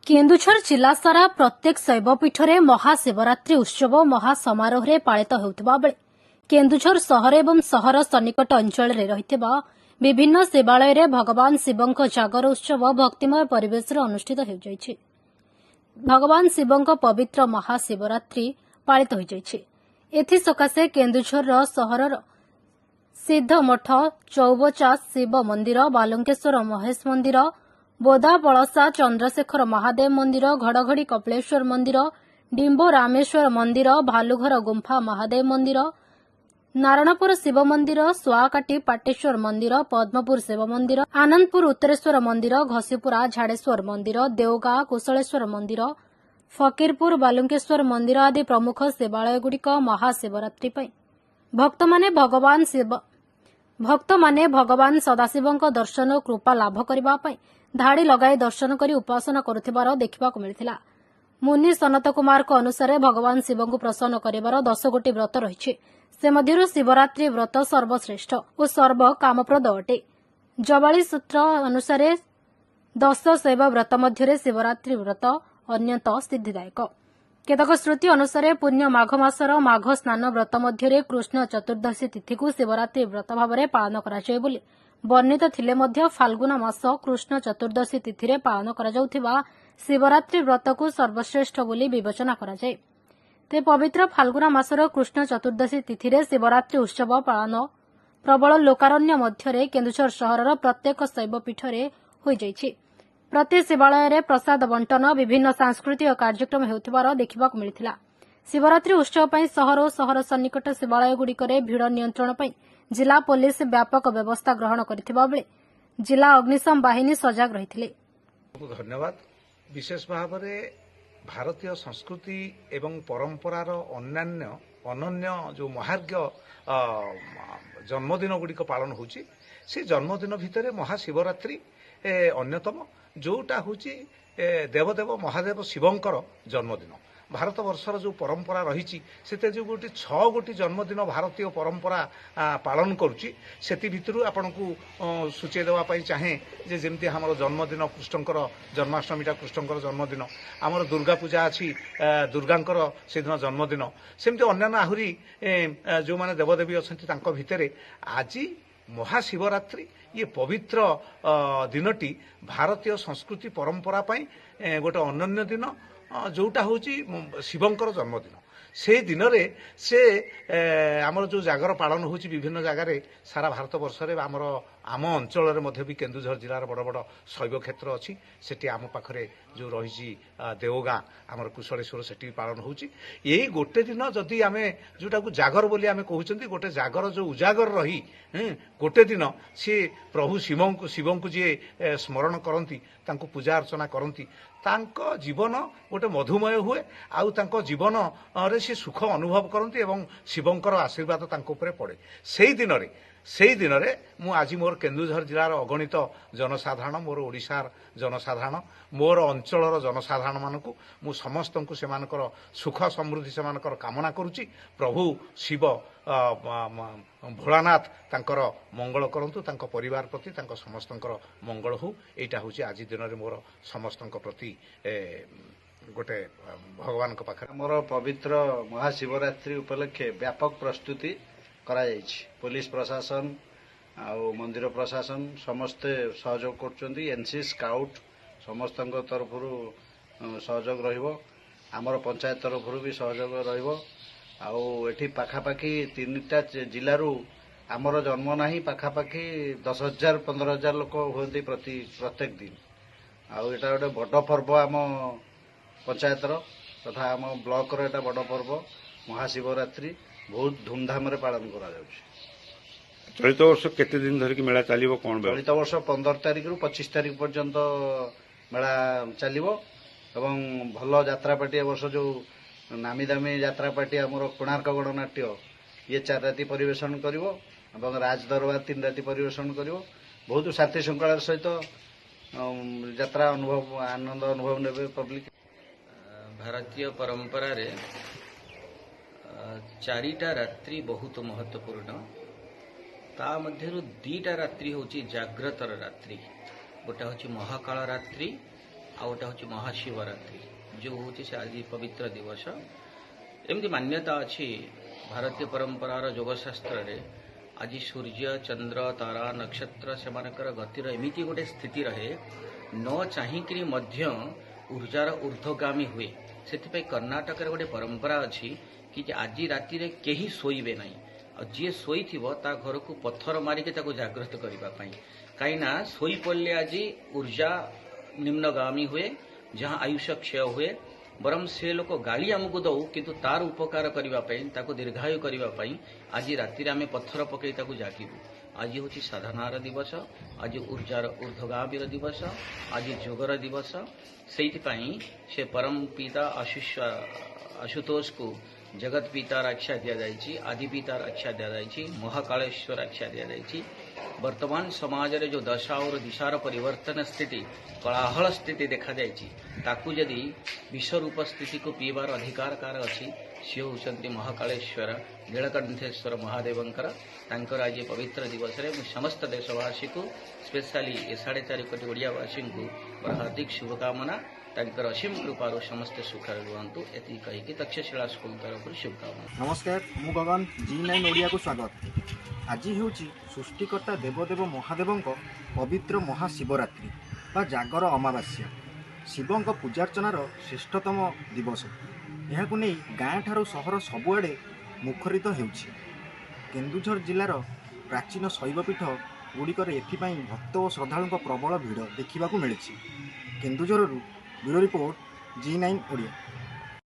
केन्दुझर जिला सारा प्रत्येक शैवपीठरे महाशिवरात्रि उत्सव महासमारोह पालित होउथिबा बेले केन्दुझर सहर एवं सहर सन्निकट अंचल रहिथिबा विभिन्न शिवालय भगवान शिवଙ୍କ जागर उत्सव भक्तिमय परिवेश अनुष्ठित होइछि। भगवान शिवଙ୍କ पवित्र महाशिवरात्रि पालित होइछि। एथि सकाशे केन्दुझर सहरर सिद्धमठ, चौबचा शिव मंदिर, बालंकेश्वर महेश मंदिर, बोदा पलसा चंद्रशेखर महादेव मंदिर, घड़घड़ी कपिलेश्वर मंदिर, डिंबो रामेश्वर मंदिर, भालुघर गुंफा महादेव मंदिर, नारायणपुर शिव मंदिर, सुआकाटी पाटेश्वर मंदिर, पद्मपुर शिव मंदिर, आनंदपुर उत्तरेश्वर मंदिर, घसीपुरा झाड़ेश्वर मंदिर, देवगां कुशलेश्वर मंदिर, फकीरपुर बालुंकेश्वर मंदिर आदि प्रमुख शिवालयगुड़िक महाशिवरात्रि भक्तमाने भगवान सदाशिवଙ୍କ दर्शन और कृपा लाभ करने धाड़ी लगाई दर्शन कर उपासना करुथिबार देखिबाकु मिलिथिला। मुनि सनत कुमार अनुसार भगवान शिव को प्रसन्न कर 10 गोटी व्रत रही। से मध्यरु शिवरात्रि व्रत सर्वश्रेष्ठ और सर्व कामप्रद अटे। जवाली सूत्र अनुसार 10 शैव व्रत मध्य शिवरात्रि व्रत अन्यत सिद्धिदायक। केतक श्रुति अनुसार पुण्य माघ मासर माघ स्नान व्रत मध्य कृष्ण चतुर्दशी तिथि को शिवरात्रि व्रत भाव में पालन कराଯାଏ ବୋଲି वर्णित थिले मध्य फाल्गुन मास कृष्ण चतुर्दशी तिथि पालन करा शिवरात्रि व्रत को सर्वश्रेष्ठ बोली विवेचना कराଯାଏ। ते पवित्र फाल्गुन मासर कृष्ण चतुर्दशी तिथि शिवरात्रि उत्सव पालन प्रबल लोकारण्य मध्य केन्दुझर सहरर प्रत्येक शैवपीठरे हो जाइछि। प्रति शिवालय प्रसाद बंटन विभिन्न सांस्कृतिक कार्यक्रम हेउथिबार देखिबाकु मिलिथिला। शिवरात्रि उत्सव पई सहर और सहर सन्निकट शिवालय गुड़िकरे भीड़ नियंत्रण पई जिला पुलिस व्यापक व्यवस्था ग्रहण करथिबा बेले जिला अग्निशम बाहिनी सजग रहिथिले। धन्यवाद। विशेष भाव में भारतीय संस्कृति एवं परंपरार अनन्य जो महार्घ्य जन्मदिन गुड़िक पालन होची से जन्मदिन भितर महाशिवरात्रि अन्यतम जोटा हूँ देवदेव महादेव शिवंकर जन्मदिन। भारत वर्षर जो परंपरा रही से जो गोटे 6 गोटी जन्मदिन भारतीय परंपरा पालन करुच्ची से भितर आपण को सूचे देवाई चाहे जे जमती आम जन्मदिन कृष्णकर जन्माष्टमीटा कृष्णकर जन्मदिन, आमर दुर्गा पूजा अच्छी दुर्गांकर से दिन जन्मदिन, सेमती अन्य आहरी जो मैंने देवदेवी अच्छा भितर आज महाशिवरात्रि ये पवित्र दिनटी भारतीय संस्कृति परंपरा गोटे अनन्य दिन जोटा हूँ शिवंकर जन्मदिन। से दिन रे से आमर जो जागर पालन हो विभिन्न जगार सारा भारत वर्ष रे आम अंचल भी केन्दुझर जिलार बड़ बड़ शैव क्षेत्र अच्छी सेठी आम पाखरे जो रही देवगां आमर कुशलेश्वर सेठी पालन हो गोटे दिन जदि आम जोटा को जागर बोली आम कहते गोटे जागर जो उजागर रही गोटे दिन सी प्रभु शिव को जी स्मरण करती पूजा अर्चना करती तांको जीवन गोटे मधुमय हुए आउ तांको जीवन रे से सुख अनुभव करती एवं शिवंकर आशीर्वाद तांको उपरे पड़े। से दिन रे मु आज मोर केन्दुझर जिलार अगणित जनसाधारण मोर ओडिशार जनसाधारण मोर अंचलर जनसाधारण मानकु मु समस्त को सेमानकर सुख समृद्धि सेमानकर कामना करुच्ची। प्रभु शिव भोलानाथ तांकर मंगल करंतु तांको परिवार प्रति तांको समस्तंकर मंगल हो एटा होची आज दिन रे मोर समस्तंक प्रति गोटे भगवान को पाखरे मोर पवित्र महाशिवरात्रि उपलक्षे व्यापक प्रस्तुति करा जायछि। पुलिस प्रशासन आउ मंदिर प्रशासन समस्ते सहयोग करछन्ती। एनसी स्काउट समस्त तरफ सहयोग रहिबो, आमर पंचायत तरफ भी सहयोग रहिबो। आउ एठी पाखापाखी 3टा जिल्लारू आमर जन्म नाही पाखापाखी 10,000-15,000 लोक होती प्रत्येक दिन। आउ एटा गोटे बड़ पर्व आम पंचायतर तथा आम ब्लॉक एटा बड़ पर्व महाशिवरात्रि बहुत धूमधाम रे पालन करा जाउछि। चलित वर्ष केते दिन धरिक मेला चलिबो कोन बे? चलित वर्ष 15 तारिख रु 25 तारिख पर्यंत मेला चलिबो एवं भल यात्रापाटी वर्ष जो नामी दामी यात्रापाटी आमर कोणार्क गणनाट्य ये 4 राति परिवेशन करिवो एवं राज दरबार 3 राति परिवेशन करिवो। बहुत शांति श्रृंखलार सहित यात्रा अनुभव आनंद अनुभव नेबे पब्लिक। भारतीय परंपरा रे 4टा रात्रि बहुत महत्वपूर्ण। ता मध्यरु 2टा रात्रि होची जाग्रतर रात्रि, गोटे होची महाकाल रात्रि ଆଉ ଗୋଟେ ହେଉଛି ମହାଶିବରାତ୍ରି ଯେଉଁ ହେଉଛି ସେ ଆଜି ପବିତ୍ର ଦିବସ। ଏମିତି ମାନ୍ୟତା ଅଛି ଭାରତୀୟ ପରମ୍ପରାର ଯୋଗଶାସ୍ତ୍ରରେ ଆଜି ସୂର୍ଯ୍ୟ ଚନ୍ଦ୍ର ତାରା ନକ୍ଷତ୍ର ସେମାନଙ୍କର ଗତିର ଏମିତି ଗୋଟେ ସ୍ଥିତି ରହେ ନ ଚାହିଁକିରି ମଧ୍ୟ ଉର୍ଜାର ଊର୍ଦ୍ଧ୍ୱଗାମୀ ହୁଏ। ସେଥିପାଇଁ କର୍ଣ୍ଣାଟକରେ ଗୋଟେ ପରମ୍ପରା ଅଛି କି ଯେ ଆଜି ରାତିରେ କେହି ଶୋଇବେ ନାହିଁ ଆଉ ଯିଏ ଶୋଇଥିବ ତା ଘରକୁ ପଥର ମାରିକି ତାକୁ ଜାଗ୍ରତ କରିବା ପାଇଁ। କାହିଁକିନା ଶୋଇପଡ଼ିଲେ ଆଜି ଉର୍ଜା ନିମ୍ନଗାମୀ ହୁଏ, ଯାହା ଆୟୁଷ କ୍ଷୟ ହୁଏ। ବରଂ ସେ ଲୋକ ଗାଳି ଆମକୁ ଦଉ କିନ୍ତୁ ତାର ଉପକାର କରିବା ପାଇଁ ତାକୁ ଦୀର୍ଘାୟୁ କରିବା ପାଇଁ ଆଜି ରାତିରେ ଆମେ ପଥର ପକାଇ ତାକୁ ଜାଗିବୁ। ଆଜି ହେଉଛି ସାଧନାର ଦିବସ, ଆଜି ଉର୍ଜାର ଊର୍ଦ୍ଧ୍ୱଗାମୀର ଦିବସ, ଆଜି ଯୋଗର ଦିବସ। ସେଇଥିପାଇଁ ସେ ପରମ ପିତା ଆଶୁତୋଷକୁ ଜଗତ ପିତାର ଆଖ୍ୟା ଦିଆଯାଇଛି, ଆଦି ପିତାର ଆଖ୍ୟା ଦିଆଯାଇଛି, ମହାକାଳେଶ୍ୱର ଆଖ୍ୟା ଦିଆଯାଇଛି। ବର୍ତ୍ତମାନ ସମାଜରେ ଯେଉଁ ଦଶା ଓ ଦିଶାର ପରିବର୍ତ୍ତନ ସ୍ଥିତି, କଳାହଳ ସ୍ଥିତି ଦେଖାଯାଇଛି, ତାକୁ ଯଦି ବିଶ୍ୱରୂପ ସ୍ଥିତିକୁ ପିଇବାର ଅଧିକାର କାର ଅଛି, ସିଏ ହେଉଛନ୍ତି ମହାକାଳେଶ୍ୱର ନୀଳକଣ୍ଠେଶ୍ୱର ମହାଦେବଙ୍କର। ତାଙ୍କର ଆଜି ପବିତ୍ର ଦିବସରେ ମୁଁ ସମସ୍ତ ଦେଶବାସୀକୁ, ସ୍ପେଶାଲି ଏ 4.5 କୋଟି ଓଡ଼ିଆବାସୀଙ୍କୁ ମୋର ହାର୍ଦ୍ଦିକ ଶୁଭକାମନା। ତାଙ୍କର ଅସୀମ କୃପାରୁ ସମସ୍ତେ ସୁଖରେ ରୁହନ୍ତୁ, ଏତିକି କହିକି ତକ୍ଷଶିଳା ସ୍କୁଲ ତରଫରୁ ଶୁଭକାମନା। ନମସ୍କାର, ମୁଁ ଗଗନ, G9 ଓଡ଼ିଆକୁ ସ୍ୱାଗତ। ଆଜି ହେଉଛି ସୃଷ୍ଟିକର୍ତ୍ତା ଦେବଦେବ ମହାଦେବଙ୍କ ପବିତ୍ର ମହାଶିବରାତ୍ରି ବା ଜାଗର ଅମାବାସ୍ୟା, ଶିବଙ୍କ ପୂଜାର୍ଚ୍ଚନାର ଶ୍ରେଷ୍ଠତମ ଦିବସ। ଏହାକୁ ନେଇ ଗାଁଠାରୁ ସହର ସବୁଆଡ଼େ ମୁଖରିତ ହେଉଛି। କେନ୍ଦୁଝର ଜିଲ୍ଲାର ପ୍ରାଚୀନ ଶୈବପୀଠ ଗୁଡ଼ିକରେ ଏଥିପାଇଁ ଭକ୍ତ ଓ ଶ୍ରଦ୍ଧାଳୁଙ୍କ ପ୍ରବଳ ଭିଡ଼ ଦେଖିବାକୁ ମିଳିଛି। କେନ୍ଦୁଝରରୁ ବ୍ୟୁରୋ ରିପୋର୍ଟ, G9 ଓଡ଼ିଆ।